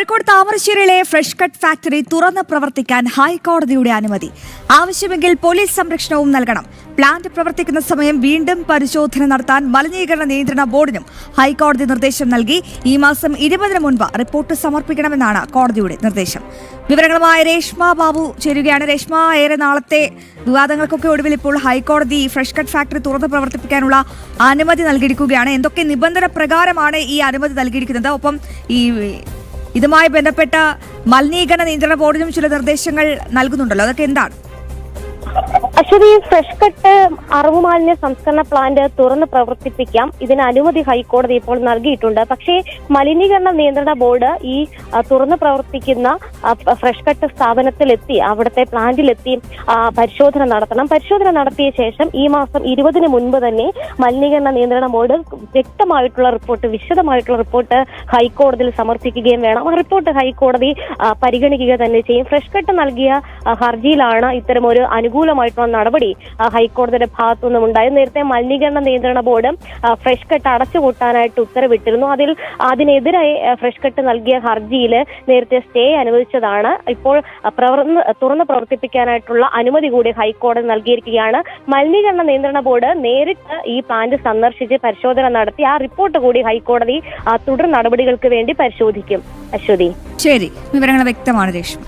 Kozhikode താമരശ്ശേരിയിലെ fresh cut factory തുറന്ന് പ്രവർത്തിക്കാൻ ഹൈക്കോടതിയുടെ അനുമതി. ആവശ്യമെങ്കിൽ പോലീസ് സംരക്ഷണവും നൽകണം. പ്ലാന്റ് പ്രവർത്തിക്കുന്ന സമയം വീണ്ടും പരിശോധന നടത്താൻ മലിനീകരണ നിയന്ത്രണ ബോർഡിനും ഹൈക്കോടതി നിർദ്ദേശം നൽകി. ഈ മാസം 20-ന് മുൻപ് റിപ്പോർട്ട് സമർപ്പിക്കണമെന്നാണ് കോടതിയുടെ നിർദ്ദേശം. വിവരങ്ങളുമായി രേഷ്മ ബാബു ചേരുകയാണ്. രേഷ്മ, ഏറെ നാളത്തെ വിവാദങ്ങൾക്കൊക്കെ ഒടുവിൽ ഇപ്പോൾ ഹൈക്കോടതി ഫ്രഷ് കട്ട് ഫാക്ടറി തുറന്ന് പ്രവർത്തിപ്പിക്കാനുള്ള അനുമതി നൽകിയിരിക്കുകയാണ്. എന്തൊക്കെ നിബന്ധന പ്രകാരമാണ് ഈ അനുമതി നൽകിയിരിക്കുന്നത്? ഒപ്പം ഇതുമായി ബന്ധപ്പെട്ട മലിനീകരണ നിയന്ത്രണ ബോർഡിനും ചില നിർദ്ദേശങ്ങൾ നൽകുന്നുണ്ടല്ലോ, അതൊക്കെ എന്താണ്? അശ്വതി, ഫ്രഷ് കട്ട് അറവ് മാലിന്യ സംസ്കരണ പ്ലാന്റ് തുറന്ന് പ്രവർത്തിപ്പിക്കാം. ഇതിന് അനുമതി ഹൈക്കോടതി ഇപ്പോൾ നൽകിയിട്ടുണ്ട്. പക്ഷേ മലിനീകരണ നിയന്ത്രണ ബോർഡ് ഈ തുറന്ന് പ്രവർത്തിക്കുന്ന ഫ്രഷ് കട്ട് സ്ഥാപനത്തിലെത്തി, അവിടുത്തെ പ്ലാന്റിലെത്തി പരിശോധന നടത്തണം. പരിശോധന നടത്തിയ ശേഷം ഈ മാസം 20-ന് മുൻപ് തന്നെ മലിനീകരണ നിയന്ത്രണ ബോർഡ് വ്യക്തമായിട്ടുള്ള റിപ്പോർട്ട്, വിശദമായിട്ടുള്ള റിപ്പോർട്ട് ഹൈക്കോടതിയിൽ സമർപ്പിക്കുകയും വേണം. ആ റിപ്പോർട്ട് ഹൈക്കോടതി പരിഗണിക്കുക തന്നെ ചെയ്യും. ഫ്രഷ് കട്ട് നൽകിയ ഹർജിയിലാണ് ഇത്തരമൊരു അനുകൂലമായിട്ടുള്ള നടപടി ഹൈക്കോടതിയുടെ ഭാഗത്തുനിന്നും ഉണ്ടായത്. നേരത്തെ മലിനീകരണ നിയന്ത്രണ ബോർഡ് ഫ്രഷ് കട്ട് അടച്ചുപൂട്ടാനായിട്ട് ഉത്തരവിട്ടിരുന്നു. അതിനെതിരായി ഫ്രഷ് കട്ട് നൽകിയ ഹർജിയിൽ നേരത്തെ സ്റ്റേ അനുവദിച്ചതാണ്. ഇപ്പോൾ തുറന്ന് പ്രവർത്തിപ്പിക്കാനായിട്ടുള്ള അനുമതി കൂടി ഹൈക്കോടതി നൽകിയിരിക്കുകയാണ്. മലിനീകരണ നിയന്ത്രണ ബോർഡ് നേരിട്ട് ഈ പ്ലാന്റ് സന്ദർശിച്ച് പരിശോധന നടത്തി ആ റിപ്പോർട്ട് കൂടി ഹൈക്കോടതി തുടർ നടപടികൾക്ക് വേണ്ടി പരിശോധിക്കും. അശ്വതി, ശരി, വിവരങ്ങൾ വ്യക്തമാണ് രേഷ്മ.